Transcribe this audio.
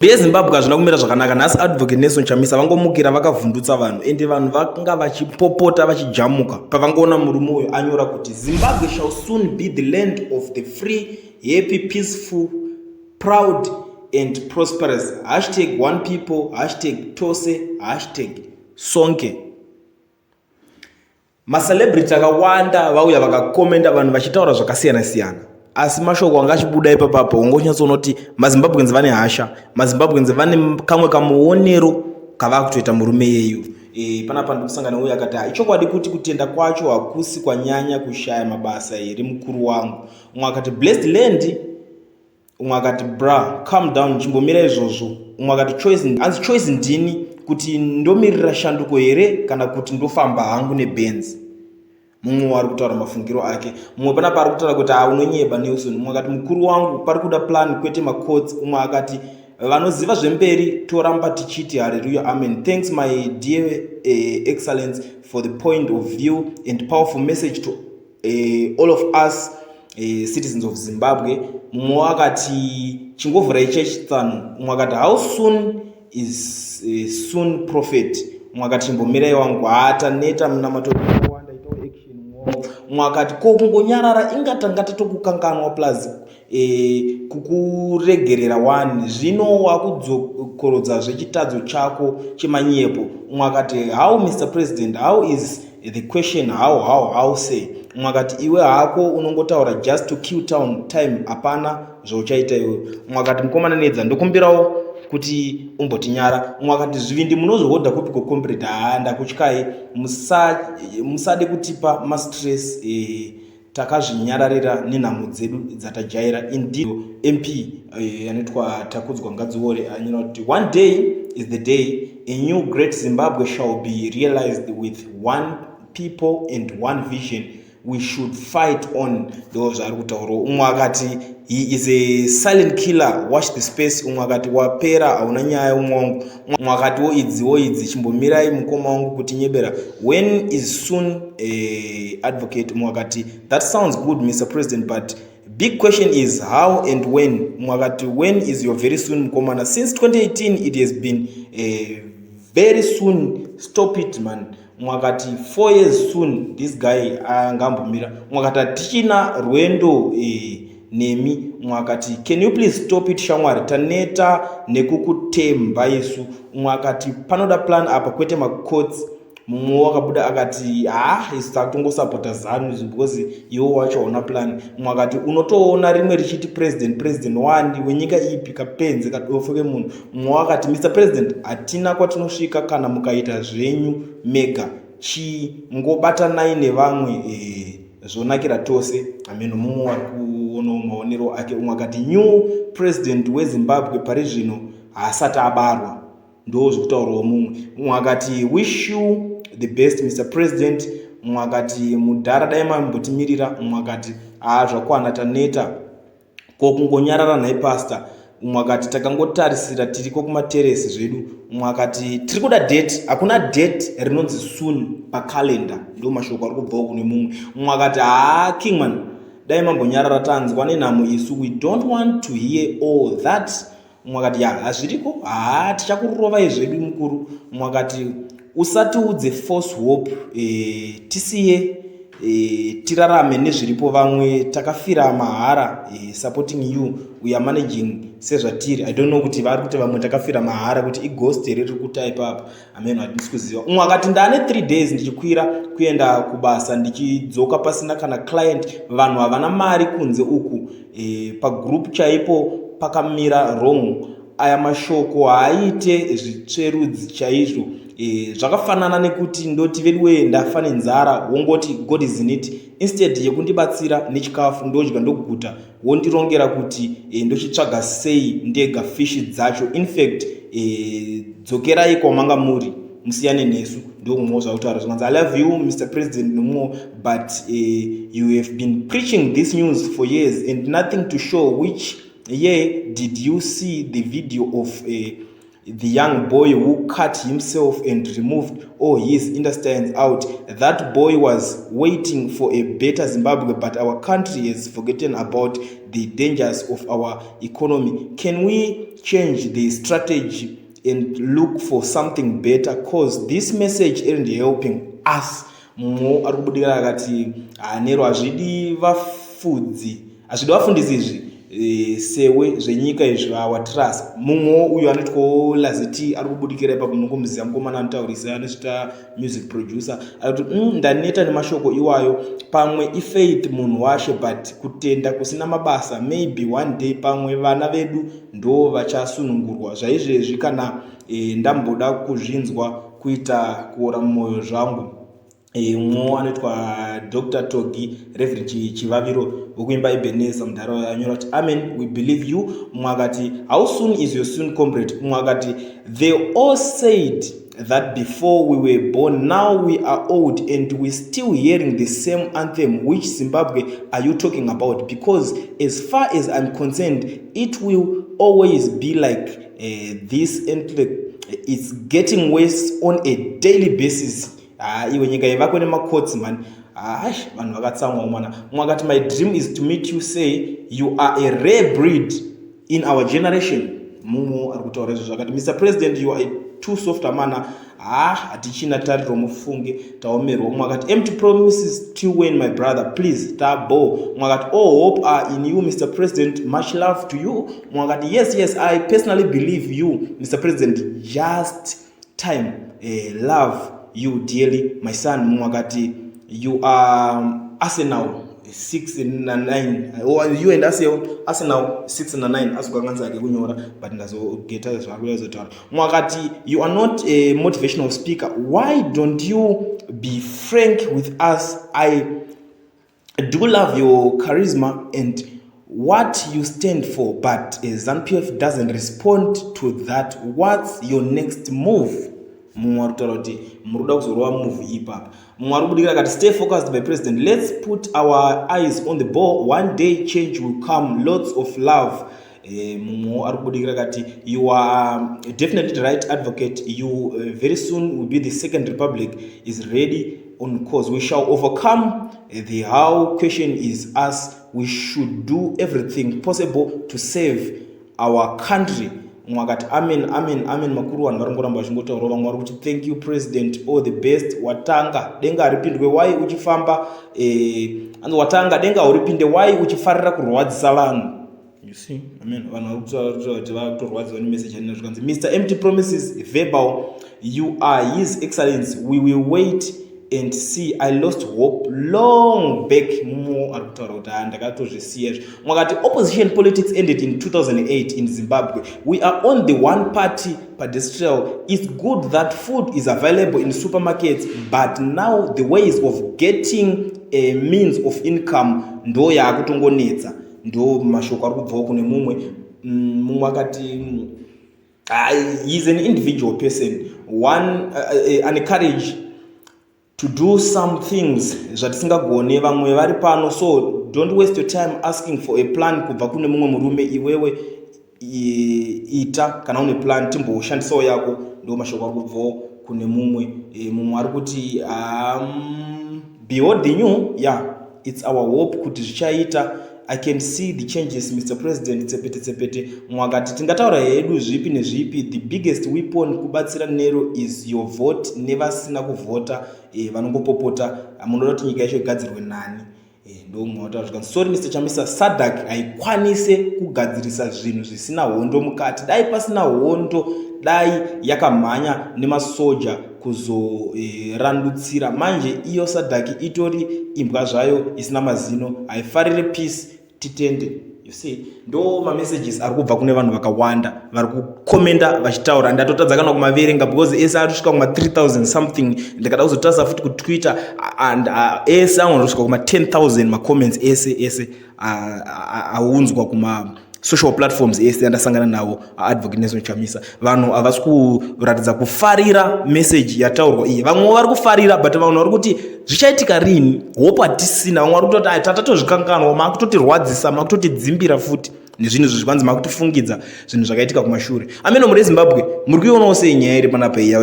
vezimbabwe hazvina kumira zvakanaka. Nhasi advocate Nelson Chamisa vangomukira vakavhundutsa vanhu ende vanhu vanga vachipopota vachijamuka pavangoona murume uyu anyora kuti Zimbabwe shall soon be the land of the free, happy, peaceful, proud and prosperous. #one people, #tose, #sonke. Macelebrity akawanda vauya vakakomenda vanhu vachitaura zvakasiyana siyana, asi mashoko anga achibuda ipapapo ungonyatsoona kuti mazimbabwenzi vane hasha, mazimbabwenzi vane kamwe kamuonero kava kutoita murume yeyu. Panapa ndikusangana uyu akati ichokwadi kuti kutenda kwacho hakusi kwanyanya kushaya mabasa here mukuru wangu. Umwe akati blessed land, umwe akati bra calm down chimbomira izvozvo. Umwe akati choice ndini kuti ndomirira shanduko here kana kuti ndofamba hangu nebenzi. Mumwe ari kutaura mafungiro ake. Mumwe panapa ari kutaura kuti unonyeba Nelson. Umwe akati mukuru wangu pari kuda plan kwete macodes. Umwe akati vanoziva zvemberi toramba tichiti hallelujah amen. Thanks my dear excellence for the point of view and powerful message to all of us citizens of Zimbabwe. Mumwe akati chingovhurai chechitano. Umwe akati how soon is soon prophet. Umwe akati chimbomirai wangu neta muna matoro kuwanda itawo action mwo. Umwe akati ko kungonyarara ingatanga tokukanganwa plus kukuregerera wani zvino wakudzokorodza zvechitadzo chako chemanyepo. Umwe akati how Mr President, how is the question, how say. Umwe akati iwe hako unongotaura just to kill time hapana zvauchaita iwe. Umwe akati mukomana nedza ndokumbirawo kuti umbotinyara. Umwe akati zvivindi munozvohodha kupiko comrade ndakutyai musade kutipa mastress takazvinyararira nenhamo dzedu dzatajaira. Indeed MP anoitwa Takudzwa Ngadziore anyora kuti one day is the day a new great Zimbabwe shall be realized with one people and one vision we should fight on. Ndo zvari kutaura. Umwe akati he is a silent killer, watch the space. Umwe akati wapera hauna nyaya umwe wangu. Umwe akati woidzi chimbomirai mukoma wangu kuti nyebera. When is soon advocate. Umwe akati that sounds good Mr President, but big question is how and when. Umwe akati when is your very soon mukomana. Since 2018 it has been very soon, stop it man. Umwe akati 4 years soon this guy angambomira. Umwe akati tichina rwendo nemi. Umwe akati can you please stop it shamwari taneta nekukutemba yesu. Umwe akati panoda plan apa kwete macourts. Mumwe wakabuda akati isi takutongosapota zanu because iwo wacho hauna plan. Umwe akati unotoona rimwe richiti president wani wenyika ipi kapenzi kadofo kemunhu. Mumwe wakati Mr President hatina kwatinosvika kana mukaita zvenyu mega, chingobatanai nevamwe zvonakira tose. Ameno mumwe wari kuona maonero ake. Umwe akati new president weZimbabwe pari zvino haasati abarwa, ndo zvekutaurawo mumwe. Umwe akati wish you the best Mr President. Umwe akati mudhara dai mambotimirira. Umwe akati zvakwana taneta kokungonyarara nhai pastor. Umwe akati takangotarisira tiriko kumateresi zvedu. Umwe akati tiri kuda date, hakuna date rinonzi soon pakalenda. Ndo mashoko ari kubvawo kune mumwe. Umwe akati kingman dai mambonyarara tanzwa nenhamo isu, we don't want to hear all that. Umwe akati hazviriko tichakurova izvedu mukuru. Umwe akati usatiudze false hope, tisiye tirarame nezviripo vamwe takafira mahara supporting you we are managing sezvatiri. I don't know kuti vari kuti vamwe takafira mahara kuti ighost riri kutaipa apa. Ameno hatisi kuziva. Umwe akati ndane 3 days ndichikwira kuenda kubasa ndichidzoka pasina kana client. Vanhu havana mari kunze uku. Pagroup chaipo pakamira wrong. Aya mashoko haaite zvitsverudzi chaizvo. Zvakafanana nekuti ndoti veduwe ndafa nenzara wongoti God is in it, instead yekundibatsira nechikafu ndodya ndoguta wondirongera kuti ndochitsvaga sei ndega fishi dzacho. In fact dzokerai kwamanga muri musiyane nesu. Ndo mumwe zvakutaura zvinonzi I love you Mr President nomumwe, but you have been preaching this news for years and nothing to show. Which year did you see the video of the young boy who cut himself and removed all his intestines out, that boy was waiting for a better Zimbabwe, but our country has forgotten about the dangers of our economy. Can we change the strategy and look for something better? Because this message isn't helping us. Mo arikubudira akati nero azvidi vafundisi izvi sewe zvenyika izvi our trust. Mumwe uyu anotiko laziti arikubudikira ipapo munongomziva mukomana anotaurisa anozvita music producer arikuti ndaneta nemashoko iwayo pamwe ifaith munhu washe, but kutenda kusina mabasa maybe one day pamwe vana vedu ndo vachasunungurwa. Zvaizvezvi kana ndamboda kuzvinzwa kuita kuora mumwoyo zvangu. Mwo anoitwa Dr. Togi Reverend Chivaviro wekuimba Ebenezer mudhara anyora kuti amen we believe you. Mwakati how soon is your soon comrade? Mwakati they all said that before we were born, now we are old and we still hearing the same anthem. Which Zimbabwe are you talking about? Because as far as I'm concerned, it will always be like this, and it's getting worse on a daily basis. Iwe nyika yevako nemakotsi man, vanhu vakatsamwa mwana. Mwakati my dream is to meet you, say you are a rare breed in our generation. Mumo arikutaura izvo zvakati Mr. President, you are too soft amana. Hatichina tariro mufunge taomerwa. Mwakati empty promises till when my brother, please tabo. Mwakati all hope are in you Mr. President, much love to you. Mwakati yes I personally believe you Mr. President, just time love you dearly my son. Mwakati you are Arsenal 6-9, or you and Arsenal 6-9 asikukanganza ake kunyora, but ndazogeta zvakuya zotaura. Mwakati you are not a motivational speaker. Why don't you be frank with us? I do love your charisma and what you stand for, but ZANU-PF doesn't respond to that. What's your next move? Muruda kuzorwa move ipapa. Mwarubudira kati stay focused by president. Let's put our eyes on the ball. One day change will come. Lots of love. Arubudira kati you are definitely the right advocate. You very soon will be the second republic is ready on course. We shall overcome. The how question is us. We should do everything possible to save our country. Mwakati amen makuru vanhu varongoramba vachingotaura. Vamwe vari kuti thank you president, all the best. Watanga denga haripindwe wai uchifamba watanga denga haripinde wai uchifarira kurwadzisa vanhu. You see, amen. Vanhu vari kutaura kuti vakutorwadziwa nemessage yanina zvikanzi Mr. Empty Promises verbal, you are his excellence, we will wait and see. I lost hope long back. Mo arikutaura kuti ndakatozvisiya. Mwakati opposition politics ended in 2008 in Zimbabwe. We are on the one party pedestrian. It's good that food is available in supermarkets, but now the ways of getting a means of income ndo yakutongonetsa. Ndo mashoko arikubvawo kune mumwe akati he's an individual person, one encourage to do some things zvatisingagone. Vamwe vari pano, so don't waste your time asking for a plan kubva kune mumwe murume. Iwewe ita kana une plan timboshandisawo yako. Ndo mashoko ari kubvawo kune mumwe ari kuti behold the new. Yeah, it's our hope kuti zvichaita. I can see the changes Mr. President. Tsepete mwakati tingataura hedu zvipi nezvipi, the biggest weapon kubatsira nero is your vote. Nevasina kuvhota vanongopopota munoda kuti nyika yacho igadzirwe nani. Ndo mwautaura zvikanzi sorry Mr. Chamisa, SADC haikwanise kugadzirisa zvinhu zvisina hondo mukati. Dai pasina hondo, dai yakamhanya nemasoja kuzorandutsira. Manje iyo SADC itori imbwa zvayo isina mazino, haifarire peace titende. You see, ndo messages ari kubva kune vanhu vakawanda vari kukomenda vachitaura. Ndatotadza kana kumaverenga because ese ari kusvika kuma 3000 something. Ndikada kuzotarisa futi kuTwitter and ese angona kusvika kuma 10,000 macomments ese aunzwa kuma social platforms ese andasangana nawo advocate Nelson Chamisa. Vanhu havasi kuratidza kufarira message yataurwa iyi. Vamwe vari kufarira but vanhu vari kuti zvichaitika rini, hope hatisina. Vamwe vari kutoti tatatozvikanganwa, makutotirwadzisa, makutotidzimbira futi. nezvinhu izvo zvipanzi makutifungidza zvinhu zvakaitika kumashure. Ameno muri Zimbabwe muri kuionawo sei nyaya iri panapa iya